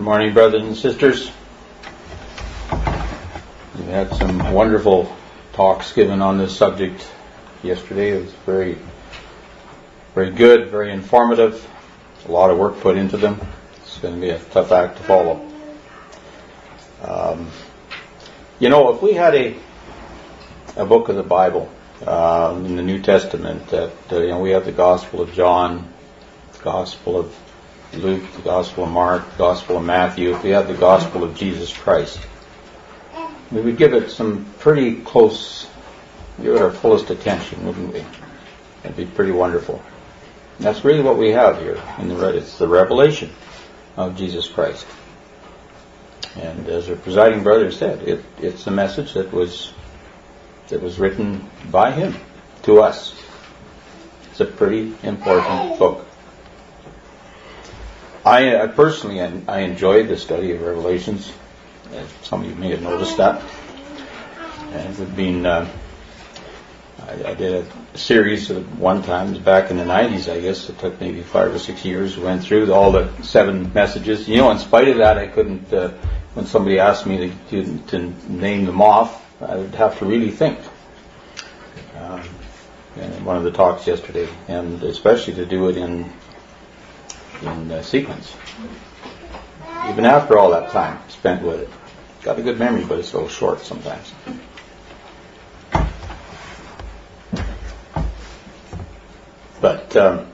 Good morning, brothers and sisters. We had some wonderful talks given on this subject yesterday. It was very, very good, very informative. A lot of work put into them. It's going to be a tough act to follow. If we had a book of the Bible in the New Testament that we have the Gospel of John, the Gospel of Luke, the Gospel of Mark, the Gospel of Matthew, if we had the Gospel of Jesus Christ, we would give it some pretty close, give it our fullest attention, wouldn't we? That'd be pretty wonderful. And that's really what we have here in the it's the revelation of Jesus Christ. And as our presiding brother said, it's a message that was written by him to us. It's a pretty important book. I personally enjoyed the study of Revelations. Some of you may have noticed that. And it been I did a series at one time back in the 90s, I guess. It took maybe 5 or 6 years. We went through all the 7 messages. In spite of that, I couldn't. When somebody asked me to name them off, I would have to really think. In one of the talks yesterday, and especially to do it in sequence. Even after all that time spent with it. Got a good memory, but it's a little short sometimes. But, and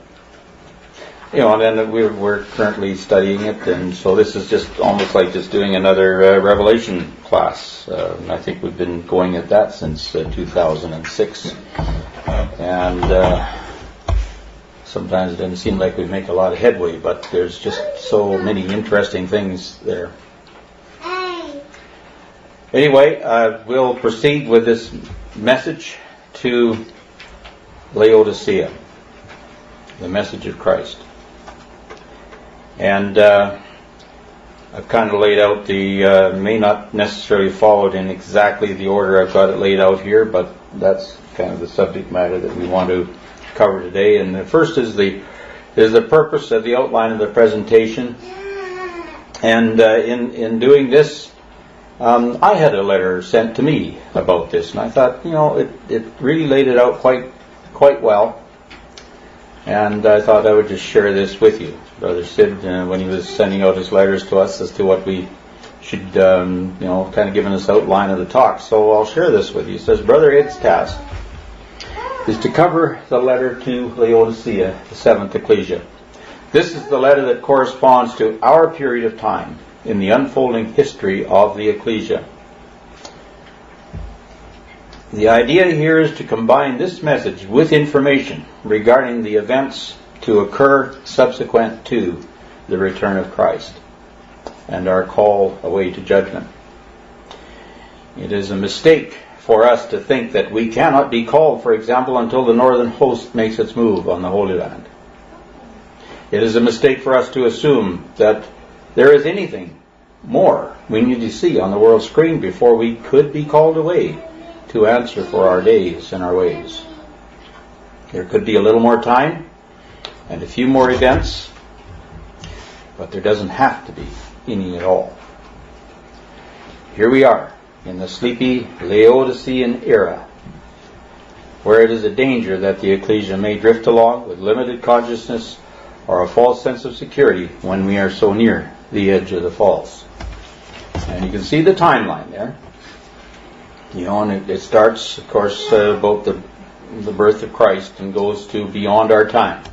then we're currently studying it, and so this is just almost like just doing another Revelation class. I think we've been going at that since 2006. And sometimes it doesn't seem like we make a lot of headway, but there's just so many interesting things there. Anyway, we'll proceed with this message to Laodicea, the message of Christ. And I've kind of laid out may not necessarily follow it in exactly the order I've got it laid out here, but that's kind of the subject matter that we want to cover today. And the first is the purpose of the outline of the presentation. And in doing this, I had a letter sent to me about this, and I thought, it really laid it out quite well. And I thought I would just share this with you. Brother Sid, when he was sending out his letters to us as to what we should, kind of giving us outline of the talk. So I'll share this with you. He says, Brother Ed's task is to cover the letter to Laodicea, the 7th ecclesia. This is the letter that corresponds to our period of time in the unfolding history of the ecclesia. The idea here is to combine this message with information regarding the events to occur subsequent to the return of Christ and our call away to judgment. It is a mistake for us to think that we cannot be called, for example, until the northern host makes its move on the Holy Land. It is a mistake for us to assume that there is anything more we need to see on the world screen before we could be called away to answer for our days and our ways. There could be a little more time and a few more events, but there doesn't have to be any at all. Here we are in the sleepy Laodicean era, where it is a danger that the ecclesia may drift along with limited consciousness or a false sense of security when we are so near the edge of the falls. And you can see the timeline there. And it starts, of course, about the birth of Christ and goes to beyond our time.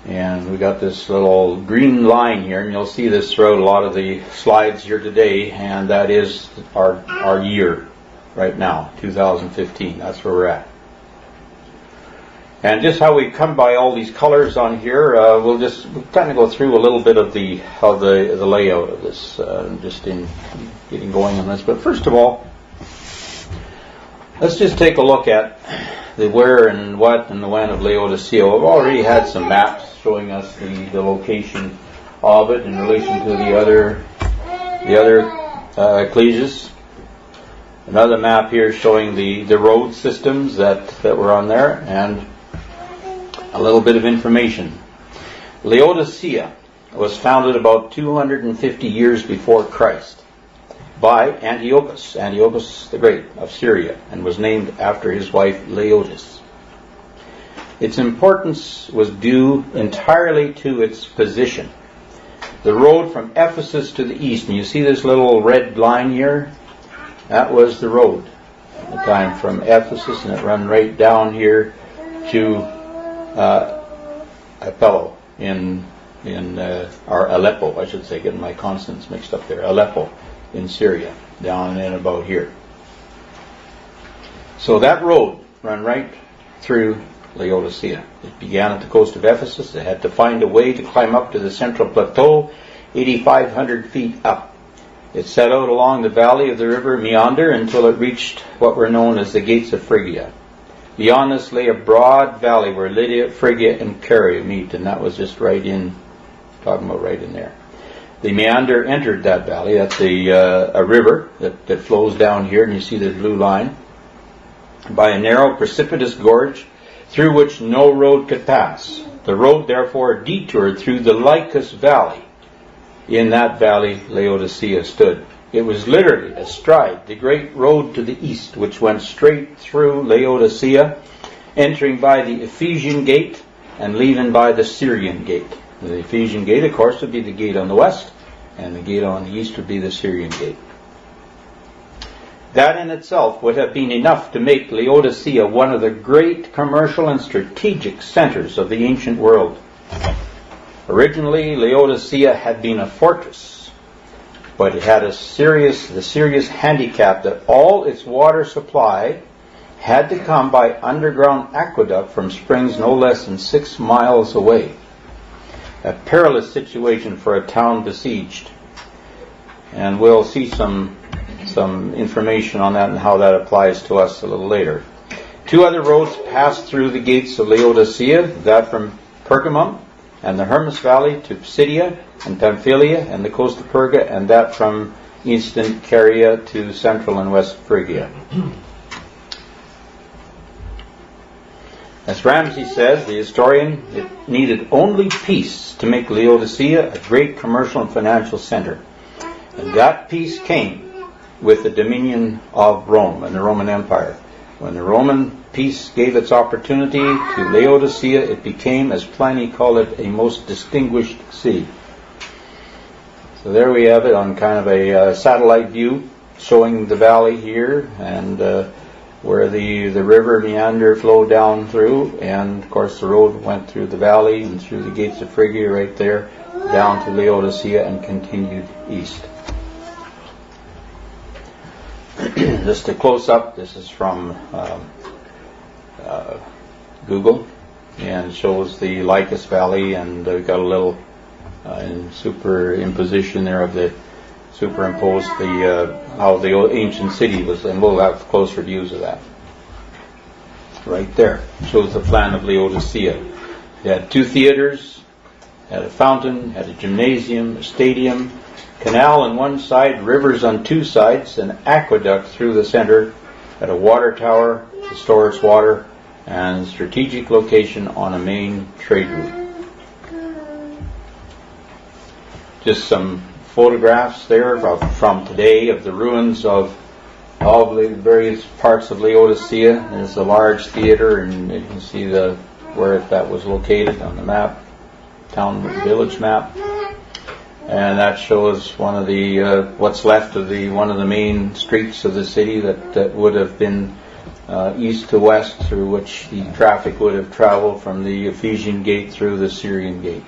And we got this little green line here, and you'll see this throughout a lot of the slides here today, and that is our year right now, 2015. That's where we're at. And just how we come by all these colors on here, we'll kind of go through a little bit of the layout of this, just in getting going on this. But first of all, let's just take a look at the where and what and the when of Laodicea. We've already had some maps showing us the location of it in relation to the other ecclesias. Another map here showing the road systems that were on there, and a little bit of information. Laodicea was founded about 250 years before Christ by Antiochus the Great of Syria, and was named after his wife Laodicea. Its importance was due entirely to its position. The road from Ephesus to the east, and you see this little red line here? That was the road at the time from Ephesus, and it ran right down here to Apello or Aleppo, I should say, getting my consonants mixed up there. Aleppo in Syria, down and about here. So that road ran right through Laodicea. It began at the coast of Ephesus. They had to find a way to climb up to the central plateau, 8,500 feet up. It set out along the valley of the river Meander until it reached what were known as the gates of Phrygia. Beyond this lay a broad valley where Lydia, Phrygia, and Caria meet, and that was just right in, talking about right in there. The Meander entered that valley. That's a river that flows down here, and you see the blue line, by a narrow, precipitous gorge through which no road could pass. The road, therefore, detoured through the Lycus Valley. In that valley, Laodicea stood. It was literally astride the great road to the east, which went straight through Laodicea, entering by the Ephesian gate and leaving by the Syrian gate. The Ephesian gate, of course, would be the gate on the west, and the gate on the east would be the Syrian gate. That in itself would have been enough to make Laodicea one of the great commercial and strategic centers of the ancient world. Originally, Laodicea had been a fortress, but it had the serious handicap that all its water supply had to come by underground aqueduct from springs no less than 6 miles away. A perilous situation for a town besieged. And we'll see some information on that and how that applies to us a little later. 2 other roads passed through the gates of Laodicea, that from Pergamum and the Hermus Valley to Pisidia and Pamphylia and the coast of Perga, and that from eastern Caria to central and west Phrygia. As Ramsay says, the historian, it needed only peace to make Laodicea a great commercial and financial center. And that peace came with the dominion of Rome and the Roman Empire. When the Roman peace gave its opportunity to Laodicea, it became, as Pliny called it, a most distinguished city. So there we have it on kind of a satellite view, showing the valley here, and where the river Meander flowed down through, and of course the road went through the valley and through the gates of Phrygia right there, down to Laodicea and continued east. Just a close-up, this is from Google, and shows the Lycus Valley, and we've got a little superimposition there of the superimposed how the ancient city was, and we'll have closer views of that. Right there shows the plan of Laodicea. It had 2 theaters, had a fountain, had a gymnasium, a stadium, canal on one side, rivers on 2 sides, an aqueduct through the center, had a water tower to store its water, and strategic location on a main trade route. Just some photographs there from today of the ruins of all the various parts of Laodicea. There's a large theater, and you can see where that was located on the map, town village map. And that shows one of the what's left of one of the main streets of the city that would have been east to west, through which the traffic would have traveled from the Ephesian gate through the Syrian gate.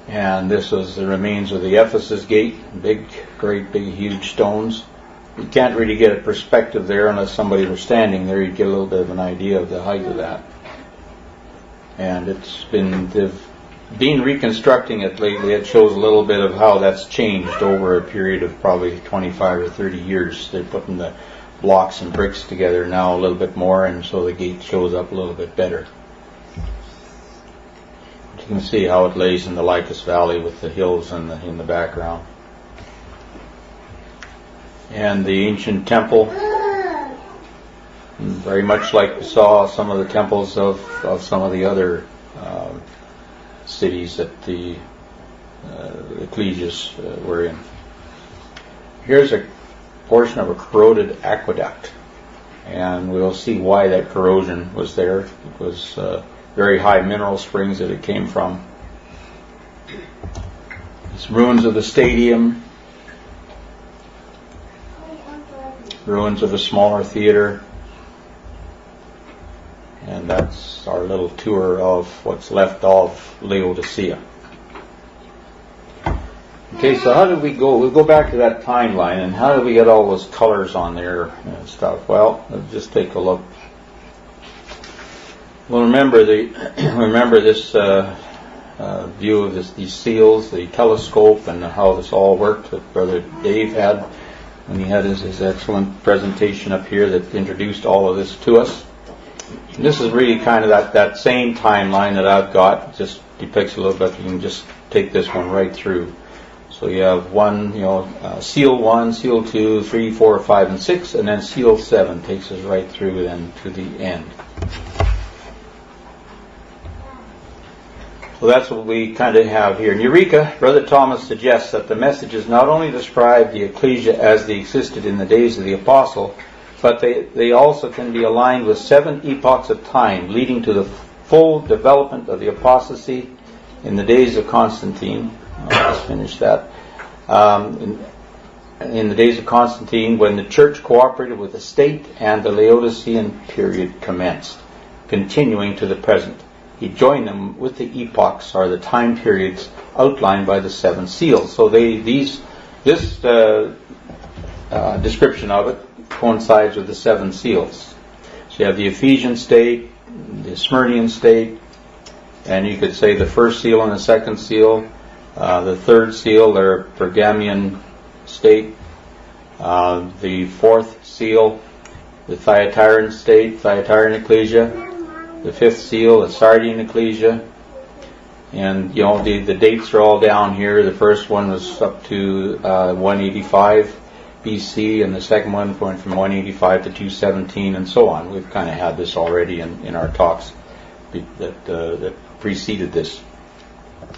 And this was the remains of the Ephesus gate, great big huge stones. You can't really get a perspective there unless somebody were standing there. You'd get a little bit of an idea of the height of that. And they've been reconstructing it lately. It shows a little bit of how that's changed over a period of probably 25 or 30 years. They're putting the blocks and bricks together now a little bit more, and so the gate shows up a little bit better. You can see how it lays in the Lycus Valley with the hills in the background. And the ancient temple, very much like we saw some of the temples of some of the other cities that the ecclesias were in. Here's a portion of a corroded aqueduct, and we'll see why that corrosion was there. It was very high mineral springs that it came from. It's ruins of the stadium, ruins of a smaller theater, and that's our little tour of what's left of Laodicea. Okay, so how did we go? We'll go back to that timeline, and how did we get all those colors on there and stuff? Well, let's just take a look. Well, remember this view of these seals, the telescope, and how this all worked that Brother Dave had when he had his excellent presentation up here that introduced all of this to us. And this is really kind of that same timeline that I've got. It just depicts a little bit. You can just take this one right through. So you have seal 1, seal 2, 3, 4, 5, and 6, and then seal 7 takes us right through then to the end. So that's what we kind of have here. In Eureka, Brother Thomas suggests that the messages not only describe the ecclesia as they existed in the days of the apostle, but they also can be aligned with 7 epochs of time, leading to the full development of the apostasy in the days of Constantine. I'll just finish that. In the days of Constantine, when the church cooperated with the state and the Laodicean period commenced, continuing to the present. He joined them with the epochs, or the time periods outlined by the 7 seals. So this description of it coincides with the 7 seals. So you have the Ephesian state, the Smyrnian state, and you could say the first seal and the second seal. The third seal, their Pergamian state. The fourth seal, the Thyatiran state, Thyatiran ecclesia. The fifth seal, the Sardian ecclesia. And the dates are all down here. The first one was up to 185 BC, and the second one going from 185 to 217, and so on. We've kind of had this already in our talks that preceded this.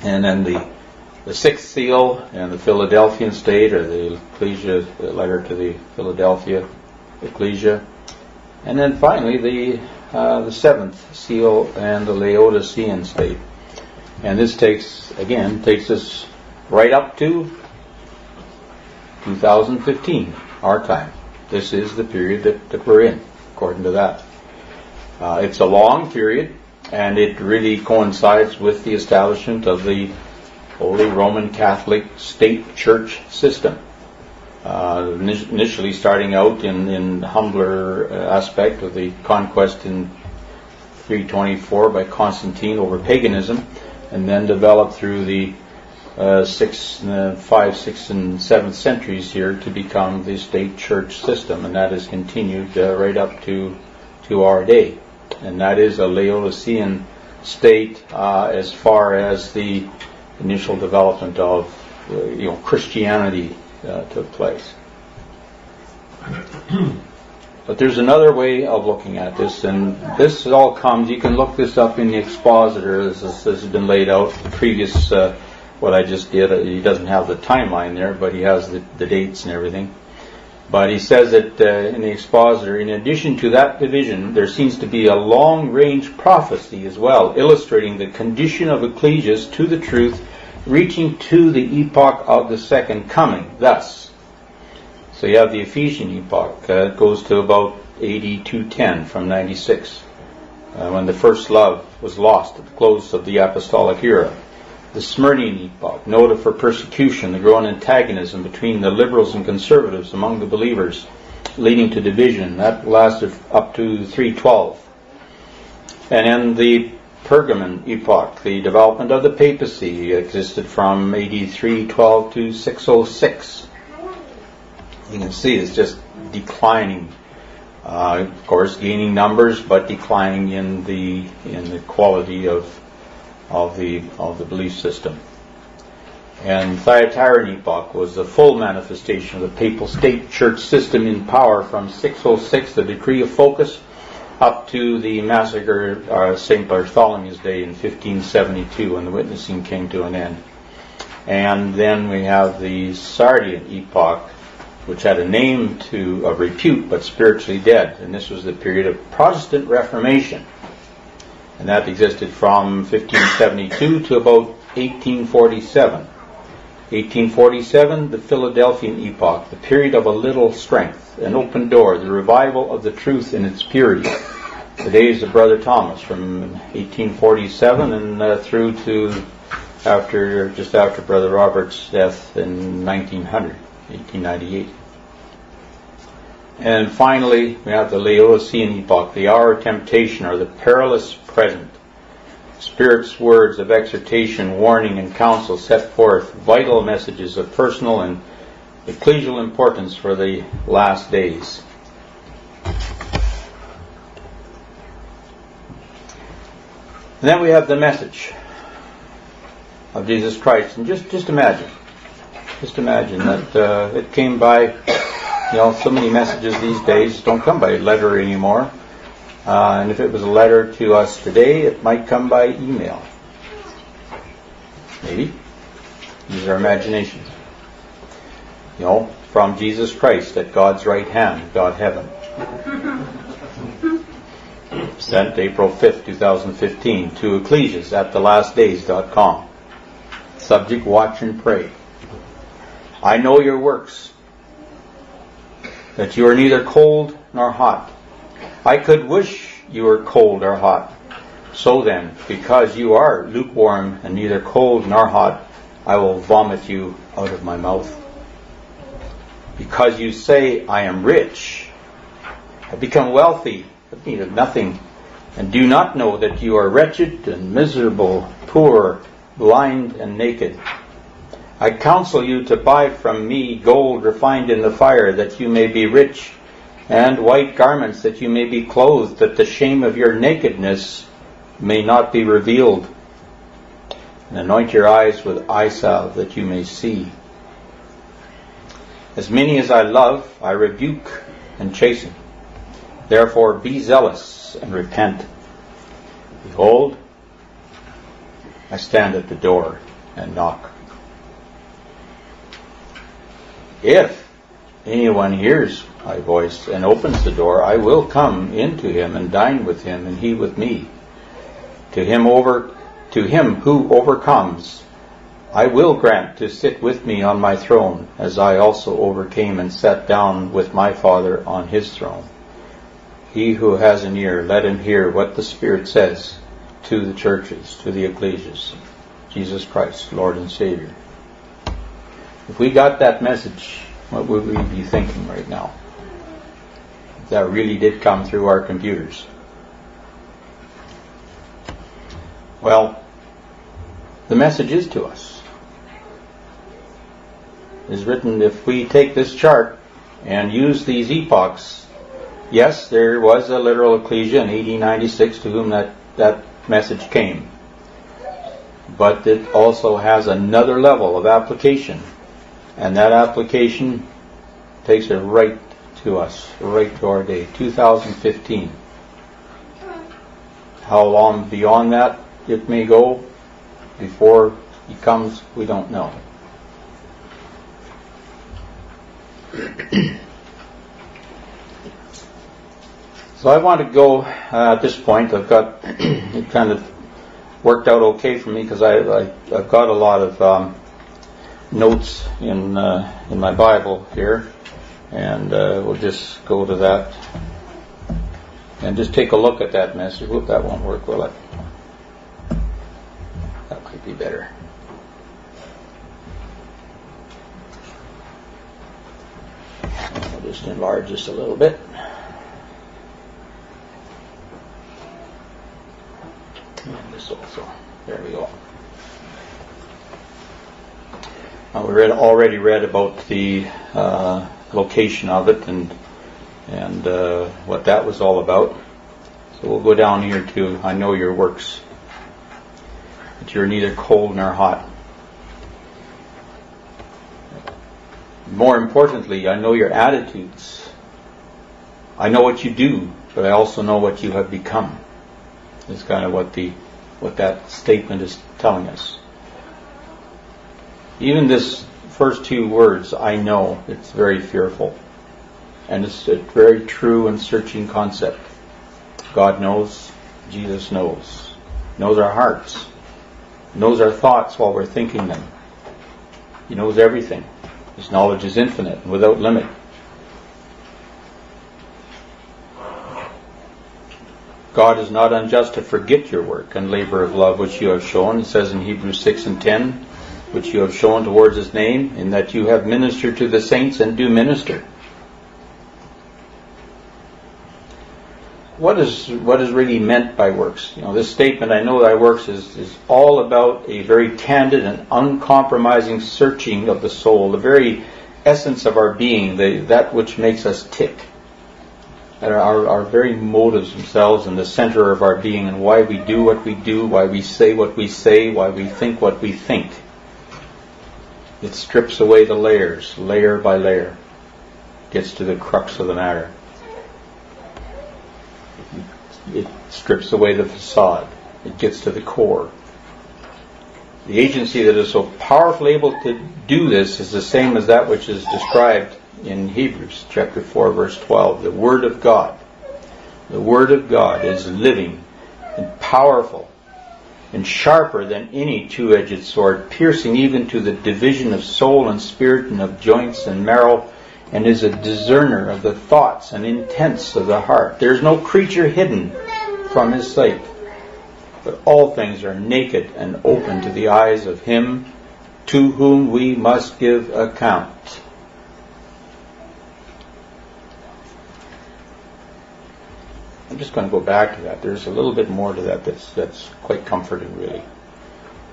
And then the sixth seal and the Philadelphian state, or the ecclesia, the letter to the Philadelphia ecclesia. And then finally the seventh seal and the Laodicean state. And this takes us right up to 2015, our time. This is the period that we're in, according to that. It's a long period, and it really coincides with the establishment of the Holy Roman Catholic state church system. Initially starting out in humbler aspect of the conquest in 324 by Constantine over paganism, and then developed through the 5th, 6th, and 7th centuries here to become the state church system, and that has continued right up to our day. And that is a Laodicean state as far as the initial development of Christianity took place. But there's another way of looking at this, and this all comes, you can look this up in the expositor as has been laid out. The previous, what I just did, he doesn't have the timeline there, but he has the dates and everything. But he says that in the expositor, in addition to that division, there seems to be a long-range prophecy as well, illustrating the condition of ecclesias to the truth, reaching to the epoch of the second coming. Thus, so you have the Ephesian epoch. It goes to about AD 210 from 96, when the first love was lost at the close of the apostolic era. The Smyrnian epoch, noted for persecution, the growing antagonism between the liberals and conservatives among the believers, leading to division. That lasted up to 312. And then the Pergamon epoch, the development of the papacy, existed from AD 312 to 606. You can see it's just declining. Of course, gaining numbers, but declining in the quality of the belief system. And Thyatiran epoch was the full manifestation of the papal state church system in power from 606, the decree of focus, up to the massacre of St. Bartholomew's Day in 1572 when the witnessing came to an end. And then we have the Sardian epoch, which had a name of repute but spiritually dead. And this was the period of Protestant Reformation. And that existed from 1572 to about 1847. 1847, the Philadelphian epoch, the period of a little strength, an open door, the revival of the truth in its purity. The days of Brother Thomas from 1847 and through to just after Brother Robert's death in 1898. And finally, we have the Laodicean epoch, the hour of temptation or the perilous present. Spirit's words of exhortation, warning, and counsel set forth vital messages of personal and ecclesial importance for the last days. And then we have the message of Jesus Christ. And just imagine that it came by, so many messages these days don't come by letter anymore. And if it was a letter to us today, it might come by email. Maybe. Use our imaginations. From Jesus Christ at God's right hand, God heaven. Sent April 5th, 2015 to Ecclesias at thelastdays.com. Subject, watch and pray. I know your works, that you are neither cold nor hot. I could wish you were cold or hot. So then, because you are lukewarm and neither cold nor hot, I will vomit you out of my mouth. Because you say, I am rich, I become wealthy, but need of nothing, and do not know that you are wretched and miserable, poor, blind and naked. I counsel you to buy from me gold refined in the fire, that you may be rich, and white garments, that you may be clothed, that the shame of your nakedness may not be revealed. And anoint your eyes with eye salve, that you may see. As many as I love, I rebuke and chasten. Therefore be zealous and repent. Behold, I stand at the door and knock. If anyone hears my voice and opens the door, I will come into him and dine with him, and he with me. To him who overcomes, I will grant to sit with me on my throne, as I also overcame and sat down with my Father on his throne. He who has an ear, let him hear what the Spirit says to the churches, to the ecclesias. Jesus Christ, Lord and Savior. If we got that message, what would we be thinking right now? If that really did come through our computers. Well, the message is to us. It is written, if we take this chart and use these epochs, yes, there was a literal ecclesia in AD 96 to whom that message came. But it also has another level of application. And that application takes it right to us, right to our day, 2015. How long beyond that it may go before he comes, we don't know. So I want to go at this point. I've got it kind of worked out okay for me because I've got a lot of notes in my Bible here, and we'll just go to that and just take a look at that message. Whoop, that won't work, will it? That might be better. I'll just enlarge this a little bit. And this also. There we go. We already read about the location of it and what that was all about. So we'll go down here to, I know your works, that you're neither cold nor hot. More importantly, I know your attitudes. I know what you do, but I also know what you have become. Is kind of what that statement is telling us. Even this first two words, I know, it's very fearful. And it's a very true and searching concept. God knows, Jesus knows. Knows our hearts. Knows our thoughts while we're thinking them. He knows everything. His knowledge is infinite and without limit. God is not unjust to forget your work and labor of love which you have shown. It says in Hebrews 6 and 10, which you have shown towards His name, in that you have ministered to the saints and do minister. What is really meant by works? This statement, I know thy works, is all about a very candid and uncompromising searching of the soul, the very essence of our being, that which makes us tick. Our very motives themselves and the center of our being, and why we do what we do, why we say what we say, why we think what we think. It strips away the layers, layer by layer. Gets to the crux of the matter. It strips away the facade. It gets to the core. The agency that is so powerfully able to do this is the same as that which is described in Hebrews chapter 4 verse 12. The Word of God. The Word of God is living and powerful and sharper than any two-edged sword, piercing even to the division of soul and spirit and of joints and marrow, and is a discerner of the thoughts and intents of the heart. There is no creature hidden from His sight, but all things are naked and open to the eyes of Him to whom we must give account. I'm just going to go back to that. There's a little bit more to that that's quite comforting, really.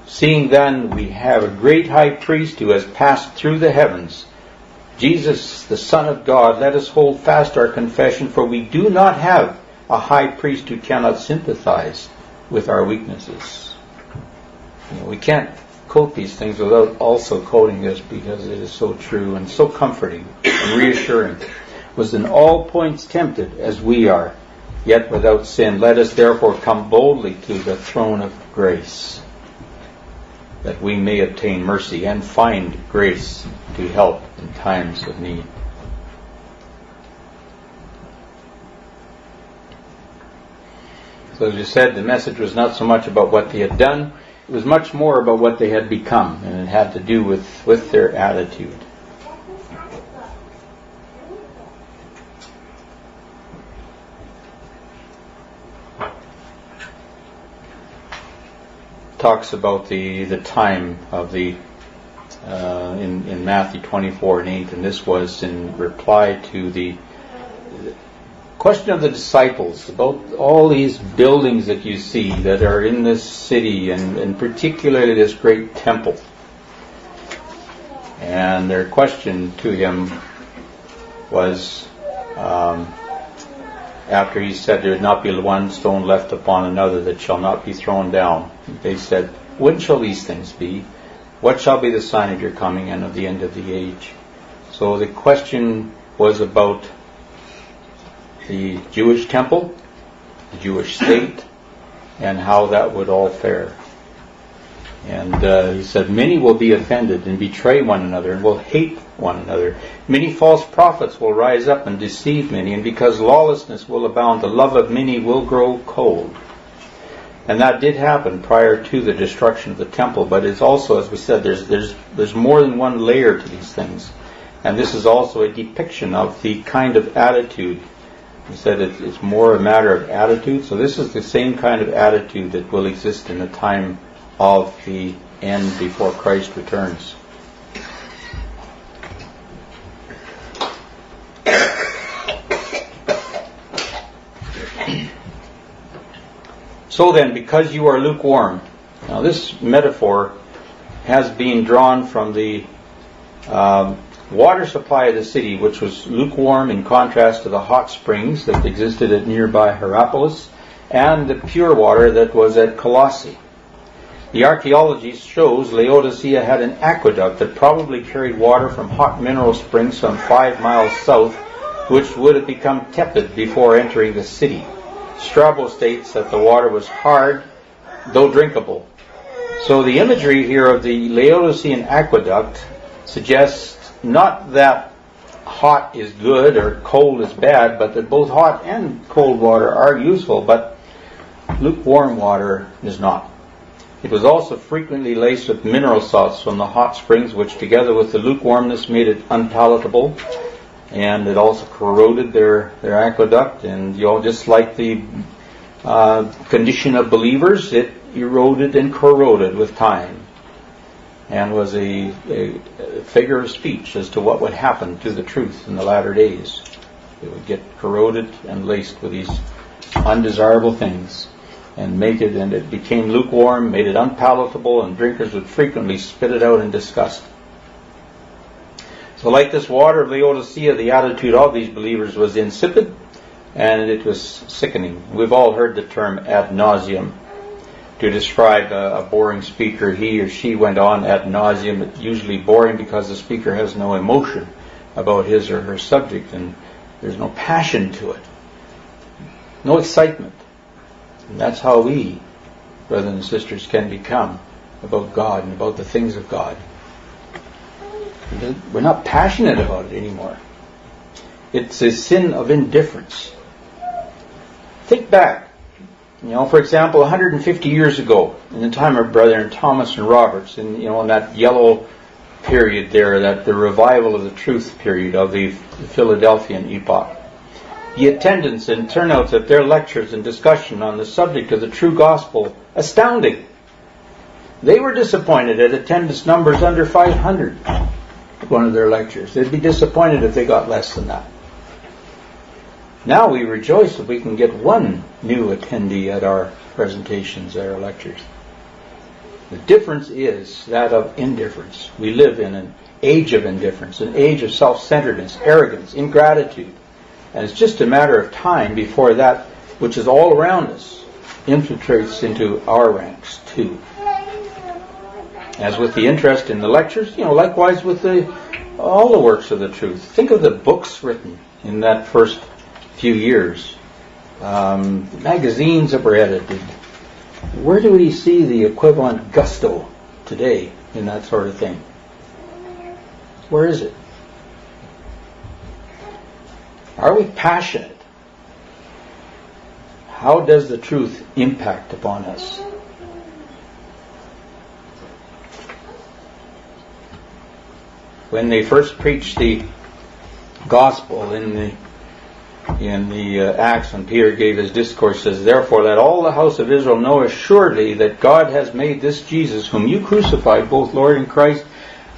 Seeing then we have a great high priest who has passed through the heavens, Jesus, the Son of God, let us hold fast our confession, for we do not have a high priest who cannot sympathize with our weaknesses. We can't quote these things without also quoting this, because it is so true and so comforting and reassuring. Was in all points tempted as we are, yet without sin. Let us therefore come boldly to the throne of grace, that we may obtain mercy and find grace to help in times of need. So as you said, the message was not so much about what they had done, it was much more about what they had become, and it had to do with their attitude. Talks about the time of the in Matthew 24 and 8, and this was in reply to the question of the disciples about all these buildings that you see that are in this city, and particularly this great temple. And their question to Him was, after He said there would not be one stone left upon another that shall not be thrown down, they said, when shall these things be? What shall be the sign of your coming and of the end of the age? So the question was about the Jewish temple, the Jewish state, and how that would all fare. And He said, many will be offended and betray one another and will hate one another. Many false prophets will rise up and deceive many, and because lawlessness will abound, the love of many will grow cold. And that did happen prior to the destruction of the temple, but it's also, as we said, there's more than one layer to these things. And this is also a depiction of the kind of attitude. We said it's more a matter of attitude, so this is the same kind of attitude that will exist in the time of the end before Christ returns. So then, because you are lukewarm. Now this metaphor has been drawn from the water supply of the city, which was lukewarm in contrast to the hot springs that existed at nearby Hierapolis, and the pure water that was at Colossae. The archaeology shows Laodicea had an aqueduct that probably carried water from hot mineral springs some 5 miles south which would have become tepid before entering the city. Strabo states that the water was hard, though drinkable. So the imagery here of the Laodicean aqueduct suggests not that hot is good or cold is bad, but that both hot and cold water are useful, but lukewarm water is not. It was also frequently laced with mineral salts from the hot springs, which together with the lukewarmness made it unpalatable, and it also corroded their aqueduct. And just like the condition of believers, it eroded and corroded with time, and was a figure of speech as to what would happen to the truth in the latter days. It would get corroded and laced with these undesirable things, and it became lukewarm, made it unpalatable, and drinkers would frequently spit it out in disgust. So like this water of Laodicea, the attitude of these believers was insipid, and it was sickening. We've all heard the term ad nauseum to describe a boring speaker. He or she went on ad nauseum. It's usually boring because the speaker has no emotion about his or her subject, and there's no passion to it, no excitement. And that's how we, brothers and sisters, can become about God and about the things of God. We're not passionate about it anymore. It's a sin of indifference. Think back. For example, 150 years ago, in the time of Brother Thomas and Roberts, in that yellow period there, that the revival of the truth period of the Philadelphian epoch, the attendance and turnouts at their lectures and discussion on the subject of the true gospel, astounding. They were disappointed at attendance numbers under 500 at one of their lectures. They'd be disappointed if they got less than that. Now we rejoice if we can get one new attendee at our presentations, at our lectures. The difference is that of indifference. We live in an age of indifference, an age of self-centeredness, arrogance, ingratitude. And it's just a matter of time before that which is all around us infiltrates into our ranks too. As with the interest in the lectures, likewise with all the works of the truth. Think of the books written in that first few years, magazines that were edited. Where do we see the equivalent gusto today in that sort of thing? Where is it? Are we passionate? How does the truth impact upon us? When they first preached the gospel in the Acts, when Peter gave his discourse, says, "Therefore let all the house of Israel know assuredly that God has made this Jesus, whom you crucified, both Lord and Christ."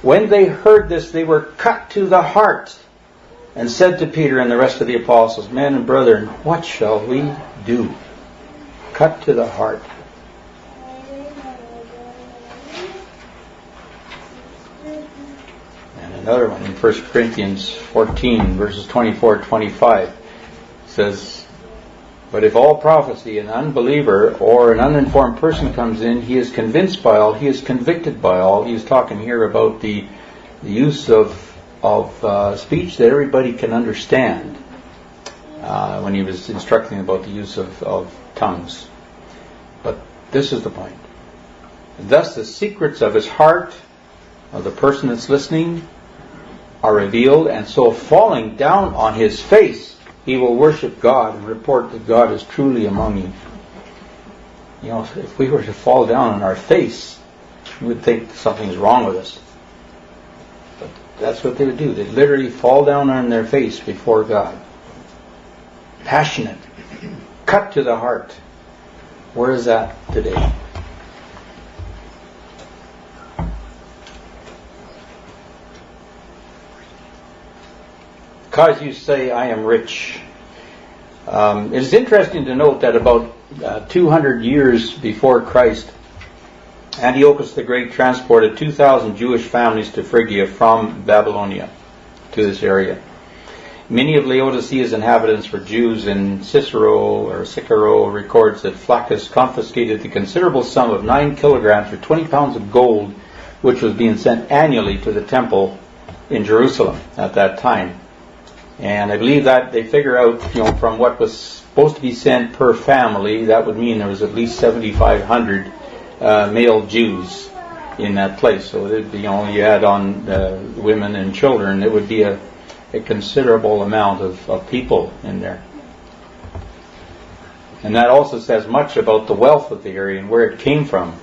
When they heard this, they were cut to the heart, and said to Peter and the rest of the apostles, "Men and brethren, what shall we do?" Cut to the heart. And another one in 1 Corinthians 14, verses 24-25. Says, "But if all prophecy, an unbeliever or an uninformed person comes in, he is convinced by all, he is convicted by all." He is talking here about the use of speech that everybody can understand when he was instructing about the use of tongues. But this is the point. Thus the secrets of his heart, of the person that's listening, are revealed, and so falling down on his face, he will worship God and report that God is truly among you. If we were to fall down on our face, we would think something's wrong with us. But that's what they would do. They'd literally fall down on their face before God. Passionate. Cut to the heart. Where is that today? Because you say, "I am rich." It is interesting to note that about 200 years before Christ, Antiochus the Great transported 2,000 Jewish families to Phrygia from Babylonia to this area. Many of Laodicea's inhabitants were Jews, and Cicero records that Flaccus confiscated the considerable sum of 9 kilograms or 20 pounds of gold, which was being sent annually to the temple in Jerusalem at that time. And I believe that they figure out, from what was supposed to be sent per family, that would mean there was at least 7,500 male Jews in that place. So it'd be, you add on women and children, it would be a considerable amount of people in there. And that also says much about the wealth of the area and where it came from.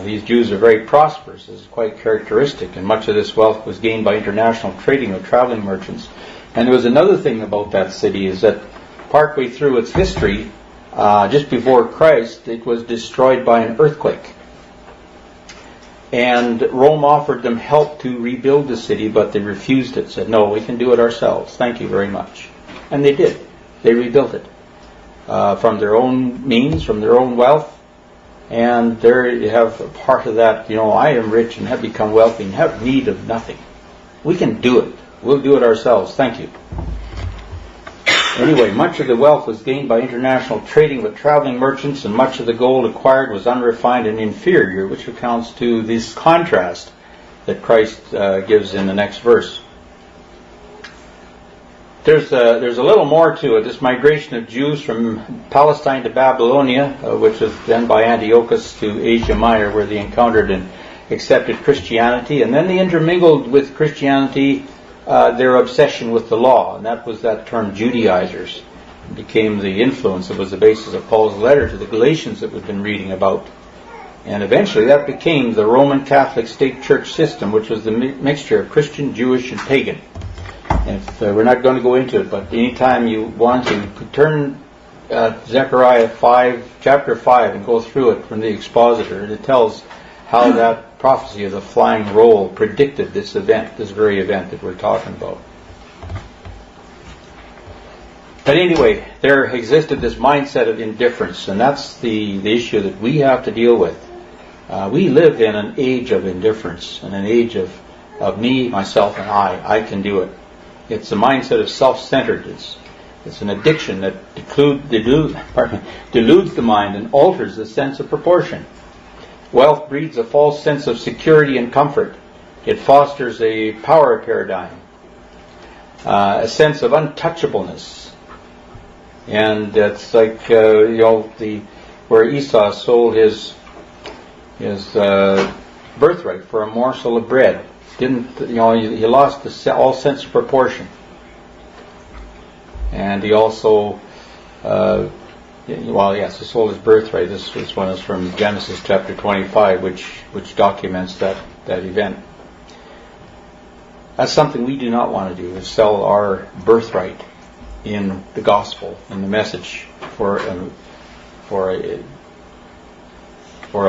These Jews are very prosperous. This is quite characteristic, and much of this wealth was gained by international trading of traveling merchants. And there was another thing about that city, is that partway through its history, just before Christ, it was destroyed by an earthquake. And Rome offered them help to rebuild the city, but they refused it, said, no, we can do it ourselves. Thank you very much. And they did. They rebuilt it from their own means, from their own wealth. And there you have a part of that, I am rich and have become wealthy and have need of nothing. We can do it. We'll do it ourselves. Thank you. Anyway, much of the wealth was gained by international trading with traveling merchants, and much of the gold acquired was unrefined and inferior, which accounts to this contrast that Christ gives in the next verse. There's a little more to it. This migration of Jews from Palestine to Babylonia, which was then by Antiochus to Asia Minor, where they encountered and accepted Christianity, and then they intermingled with Christianity their obsession with the law, and that was that term Judaizers. It became the influence that was the basis of Paul's letter to the Galatians that we've been reading about. And eventually that became the Roman Catholic state church system, which was the mixture of Christian, Jewish, and pagan. And we're not going to go into it, but anytime you want to, turn Zechariah chapter 5, and go through it from the expositor, and it tells how that prophecy of the flying roll predicted this event, this very event that we're talking about. But anyway, there existed this mindset of indifference, and that's the issue that we have to deal with. We live in an age of indifference, and an age of me, myself, and I can do it. It's a mindset of self-centeredness. It's an addiction that deludes the mind and alters the sense of proportion. Wealth breeds a false sense of security and comfort. It fosters a power paradigm, a sense of untouchableness. And it's like, where Esau sold his birthright for a morsel of bread. He lost all sense of proportion. And he also, he sold his birthright. This one is from Genesis chapter 25, which documents that event. That's something we do not want to do, is sell our birthright in the gospel, in the message, for a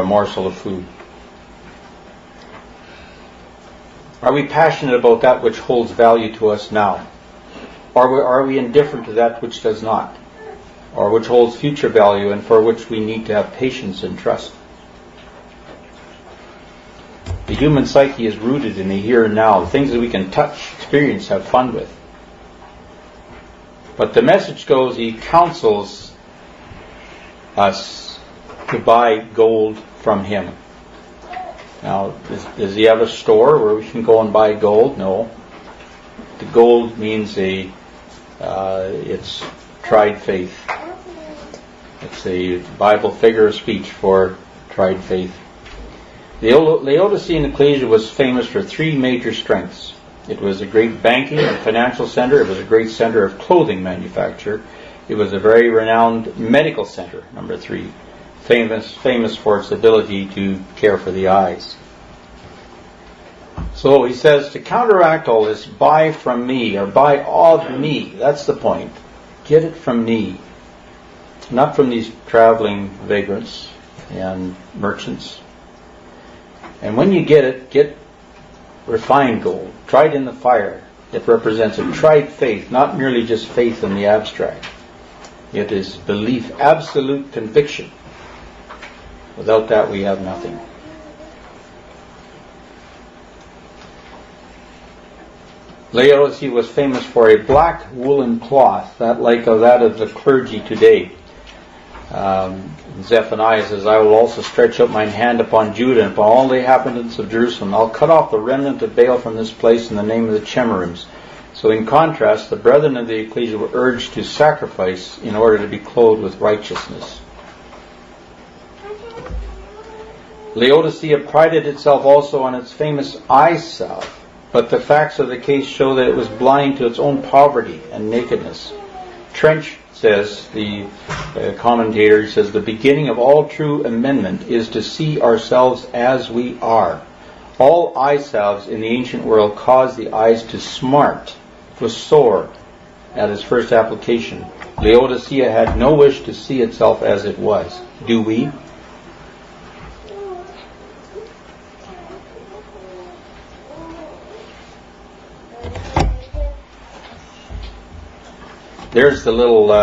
morsel of food. Are we passionate about that which holds value to us now? Or are we indifferent to that which does not? Or which holds future value and for which we need to have patience and trust? The human psyche is rooted in the here and now, the things that we can touch, experience, have fun with. But the message goes, he counsels us to buy gold from him. Now, does he have a store where we can go and buy gold? No. The gold means it's tried faith. It's a Bible figure of speech for tried faith. The Laodicean ecclesia was famous for three major strengths. It was a great banking and financial center. It was a great center of clothing manufacture. It was a very renowned medical center, number 3. Famous for its ability to care for the eyes. So he says, to counteract all this, buy from me, or buy of me. That's the point. Get it from me. Not from these traveling vagrants and merchants. And when you get it, get refined gold, tried in the fire. It represents a tried faith, not merely just faith in the abstract. It is belief, absolute conviction. Without that, we have nothing. Laodicea was famous for a black woolen cloth, that of the clergy today. Zephaniah says, I will also stretch out mine hand upon Judah and upon all the inhabitants of Jerusalem. I'll cut off the remnant of Baal from this place in the name of the Chemarims. So So in contrast, the brethren of the ecclesia were urged to sacrifice in order to be clothed with righteousness. Laodicea prided itself also on its famous eye salve, but the facts of the case show that it was blind to its own poverty and nakedness. Trench says, the commentator, he says, the beginning of all true amendment is to see ourselves as we are. All eye salves in the ancient world caused the eyes to smart, to sore at its first application. Laodicea had no wish to see itself as it was. Do we? There's the little,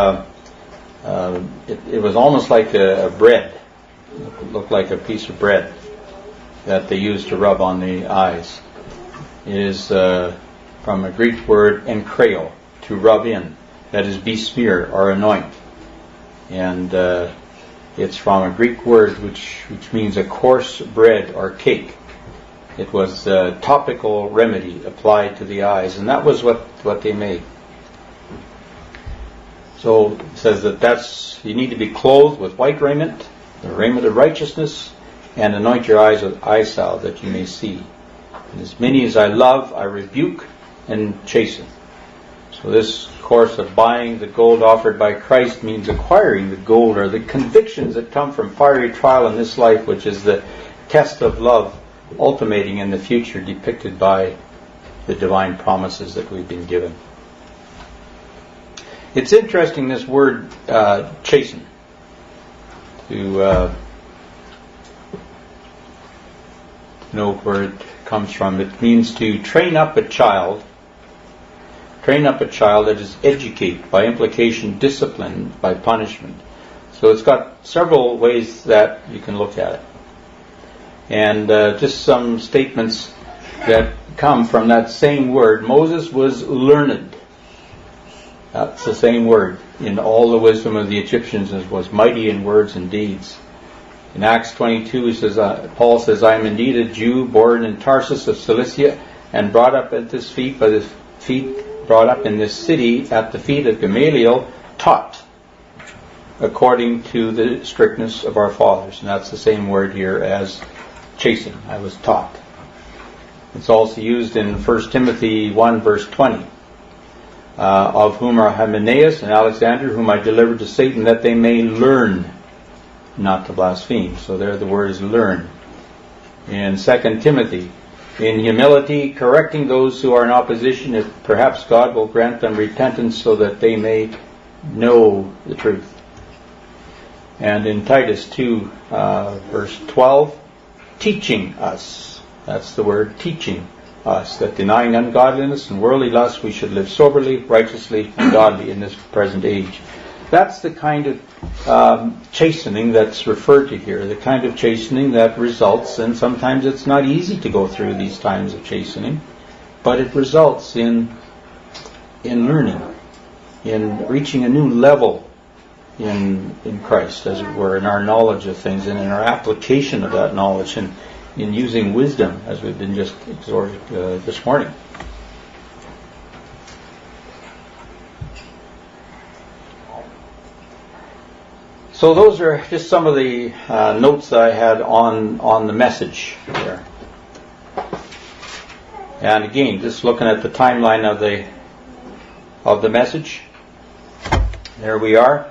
it was almost like a bread. It looked like a piece of bread that they used to rub on the eyes. It is from a Greek word enkreo, to rub in, that is besmear or anoint. And it's from a Greek word which means a coarse bread or cake. It was a topical remedy applied to the eyes, and that was what they made. So it says that you need to be clothed with white raiment, the raiment of righteousness, and anoint your eyes with eye salve that you may see. And as many as I love, I rebuke and chasten. So this course of buying the gold offered by Christ means acquiring the gold, or the convictions that come from fiery trial in this life, which is the test of love, ultimating in the future, depicted by the divine promises that we've been given. It's interesting, this word chasten, to know where it comes from. It means to train up a child that is educate, by implication discipline, by punishment. So it's got several ways that you can look at it. And just some statements that come from that same word. Moses was learned. That's the same word. In all the wisdom of the Egyptians, and was mighty in words and deeds. In Acts 22, he says, Paul says, I am indeed a Jew, born in Tarsus of Cilicia, and brought up in this city at the feet of Gamaliel, taught according to the strictness of our fathers. And that's the same word here as chasten. I was taught. It's also used in 1 Timothy 1 verse 20. Of whom are Hymenaeus and Alexander, whom I delivered to Satan, that they may learn not to blaspheme. So there the word is learn. In 2 Timothy, in humility, correcting those who are in opposition, if perhaps God will grant them repentance so that they may know the truth. And in Titus 2, verse 12, teaching us. That's the word, teaching us, that denying ungodliness and worldly lust, we should live soberly, righteously, and godly in this present age. That's the kind of chastening that's referred to here, the kind of chastening that results, and sometimes it's not easy to go through these times of chastening, but it results in learning, in reaching a new level in Christ, as it were, in our knowledge of things and in our application of that knowledge, and in using wisdom, as we've been just exhorted this morning. So those are just some of the notes that I had on the message there. And again, just looking at the timeline of the message. There we are.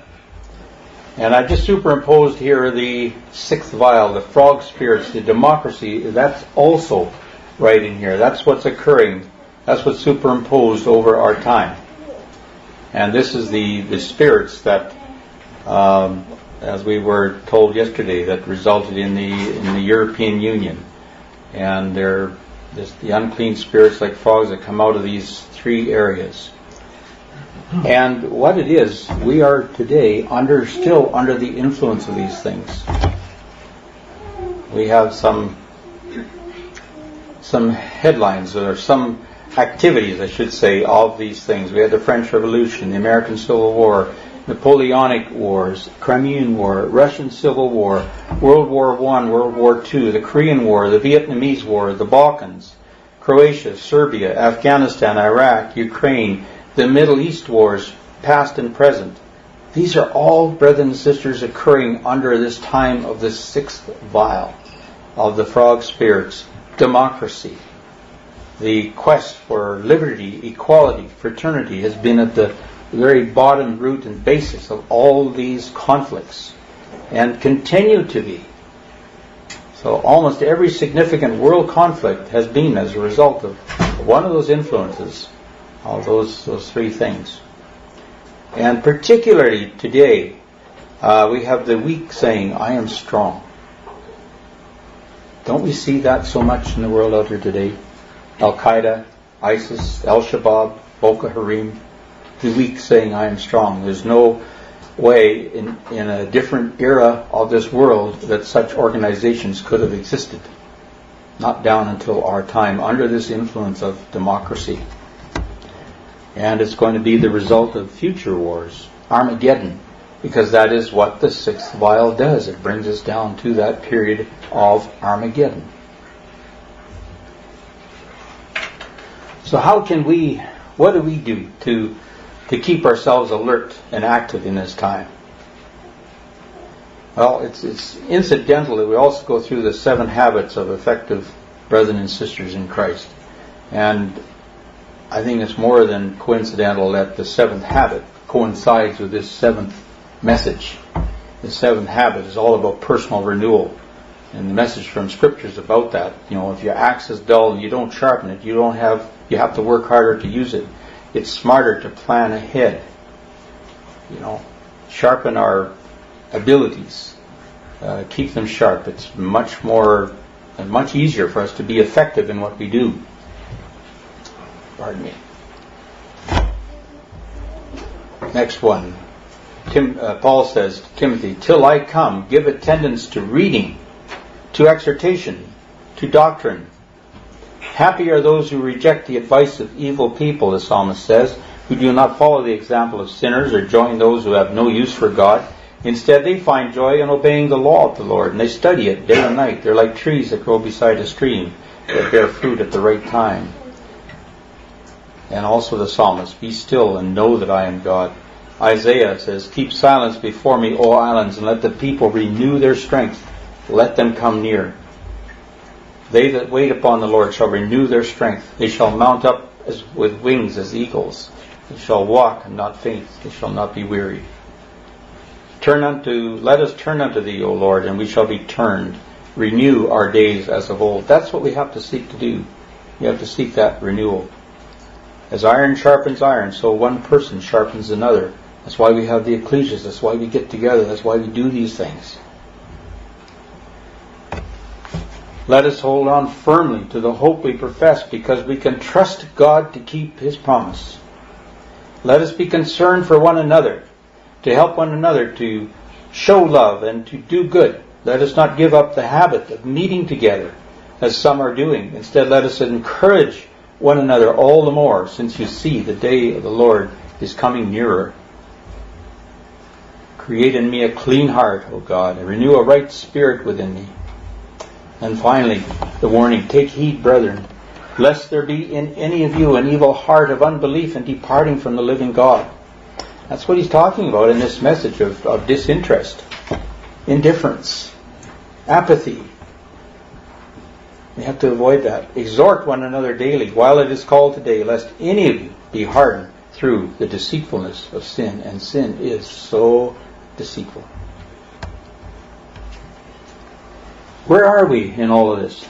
And I've just superimposed here the sixth vial, the frog spirits, the democracy. That's also right in here. That's what's occurring. That's what's superimposed over our time. And this is the spirits that, as we were told yesterday, that resulted in the European Union. And they're the unclean spirits like frogs that come out of these three areas. And what it is, we are today still under the influence of these things. We have some headlines, or some activities, I should say, of these things. We had the French Revolution, the American Civil War, Napoleonic Wars, Crimean War, Russian Civil War, World War I, World War II, the Korean War, the Vietnamese War, the Balkans, Croatia, Serbia, Afghanistan, Iraq, Ukraine, the Middle East wars, past and present. These are all, brothers and sisters, occurring under this time of the sixth vial of the frog spirits, democracy. The quest for liberty, equality, fraternity has been at the very bottom, root, and basis of all these conflicts, and continue to be. So almost every significant world conflict has been as a result of one of those influences, of those three things. And particularly today, we have the weak saying, "I am strong." Don't we see that so much in the world out there today? Al-Qaeda, ISIS, Al-Shabaab, Boko Haram, the weak saying, "I am strong." There's no way in a different era of this world that such organizations could have existed. Not down until our time, under this influence of democracy. And it's going to be the result of future wars, Armageddon, because that is what the sixth vial does. It brings us down to that period of Armageddon. So what do we do to keep ourselves alert and active in this time? Well, it's incidental that we also go through the 7 habits of effective brethren and sisters in Christ. And I think it's more than coincidental that the 7th habit coincides with this 7th message. The 7th habit is all about personal renewal. And the message from Scripture is about that. If your axe is dull and you don't sharpen it, you have to work harder to use it. It's smarter to plan ahead. Sharpen our abilities. Keep them sharp. It's much easier for us to be effective in what we do. Pardon me. Next one. Paul says to Timothy, "Till I come, give attendance to reading, to exhortation, to doctrine. Happy are those who reject the advice of evil people," the psalmist says, "who do not follow the example of sinners or join those who have no use for God. Instead, they find joy in obeying the law of the Lord, and they study it day and night. They're like trees that grow beside a stream, that bear fruit at the right time." And also the psalmist, "Be still and know that I am God." Isaiah says, "Keep silence before me, O islands, and let the people renew their strength. Let them come near. They that wait upon the Lord shall renew their strength. They shall mount up with wings as eagles. They shall walk and not faint. They shall not be weary. Let us turn unto thee, O Lord, and we shall be turned. Renew our days as of old." That's what we have to seek to do. We have to seek that renewal. As iron sharpens iron, so one person sharpens another. That's why we have the ecclesias. That's why we get together. That's why we do these things. Let us hold on firmly to the hope we profess, because we can trust God to keep His promise. Let us be concerned for one another, to help one another to show love and to do good. Let us not give up the habit of meeting together, as some are doing. Instead, let us encourage one another all the more, since you see the day of the Lord is coming nearer. Create in me a clean heart, O God, and renew a right spirit within me. And finally, the warning, "Take heed, brethren, lest there be in any of you an evil heart of unbelief and departing from the living God." That's what he's talking about in this message of disinterest, indifference, apathy. We have to avoid that. "Exhort one another daily, while it is called today, lest any of you be hardened through the deceitfulness of sin." And sin is so deceitful. Where are we in all of this?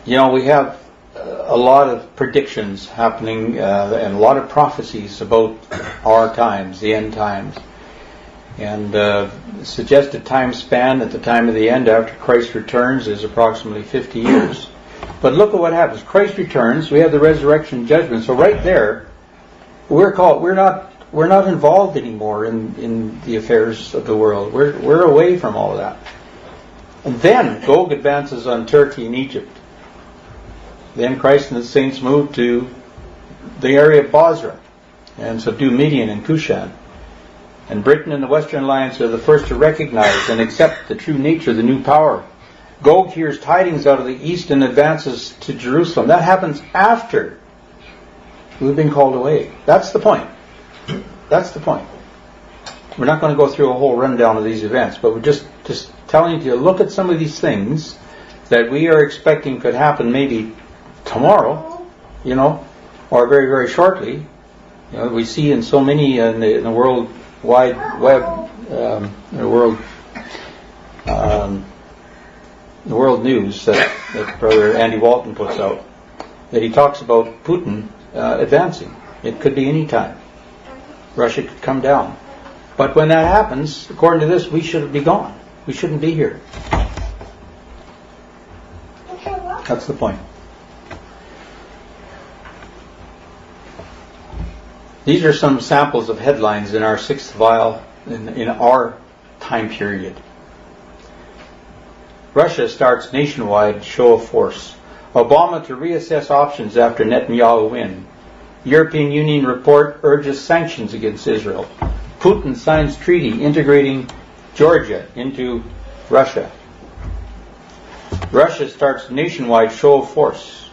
We have a lot of predictions happening and a lot of prophecies about our times, the end times. And the suggested time span at the time of the end after Christ returns is approximately 50 years. But look at what happens. Christ returns, we have the resurrection judgment. So right there, we're not involved anymore in the affairs of the world. We're away from all of that. And then Gog advances on Turkey and Egypt. Then Christ and the saints move to the area of Basra and subdue Midian and Cushan. And Britain and the Western Alliance are the first to recognize and accept the true nature of the new power. Gog hears tidings out of the east and advances to Jerusalem. That happens after we've been called away. That's the point. That's the point. We're not going to go through a whole rundown of these events, but we're just telling you to look at some of these things that we are expecting could happen maybe tomorrow, or very, very shortly. We see in so many in the World Wide Web, the world news that Brother Andy Walton puts out, that he talks about Putin advancing. It could be any time. Russia could come down. But when that happens, according to this, we should be gone. We shouldn't be here. That's the point. These are some samples of headlines in our sixth vial in our time period. Russia starts nationwide show of force. Obama to reassess options after Netanyahu win. European Union report urges sanctions against Israel. Putin signs treaty integrating Georgia into Russia. Russia starts nationwide show of force.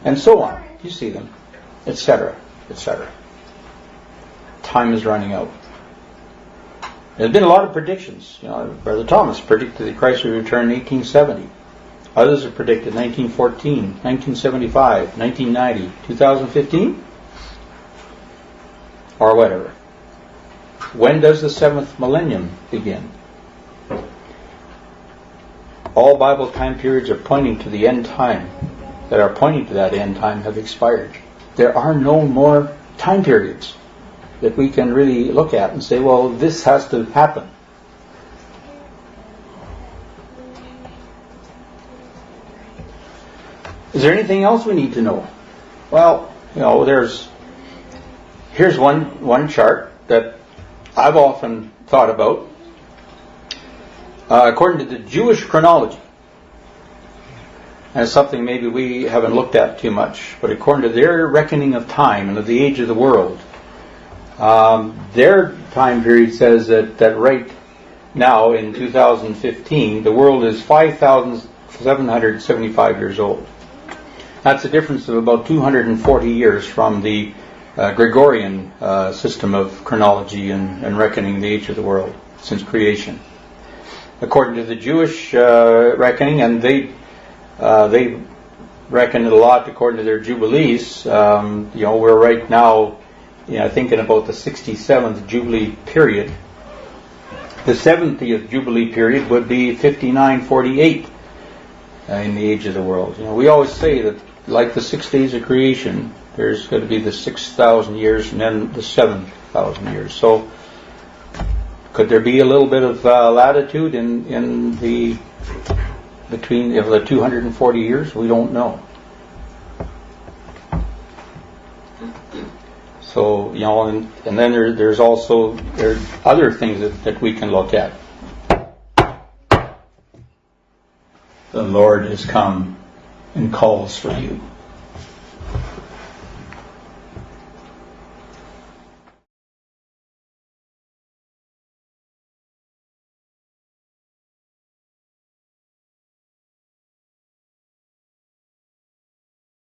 And so on. You see them. Etc. Etc. Time is running out. There's been a lot of predictions. Brother Thomas predicted that Christ would return in 1870. Others have predicted 1914, 1975, 1990, 2015, or whatever. When does the seventh millennium begin? All Bible time periods are pointing to the end time, that are pointing to that end time have expired. There are no more time periods that we can really look at and say, well, this has to happen. Is there anything else we need to know? Well, here's one chart that I've often thought about. According to the Jewish chronology, and it's something maybe we haven't looked at too much, but according to their reckoning of time and of the age of the world, their time period says that right now in 2015 the world is 5,775 years old. That's a difference of about 240 years from the Gregorian system of chronology and reckoning the age of the world since creation. According to the Jewish reckoning, and they reckon it a lot according to their jubilees. We're right now, I think, in about the 67th Jubilee period. The 70th Jubilee period would be 5948 in the age of the world. We always say that, like the 6 days of creation, there's going to be the 6,000 years and then the 7,000 years. So, could there be a little bit of latitude in the between the 240 years? We don't know. So, and then there's also other things that we can look at. The Lord has come and calls for you.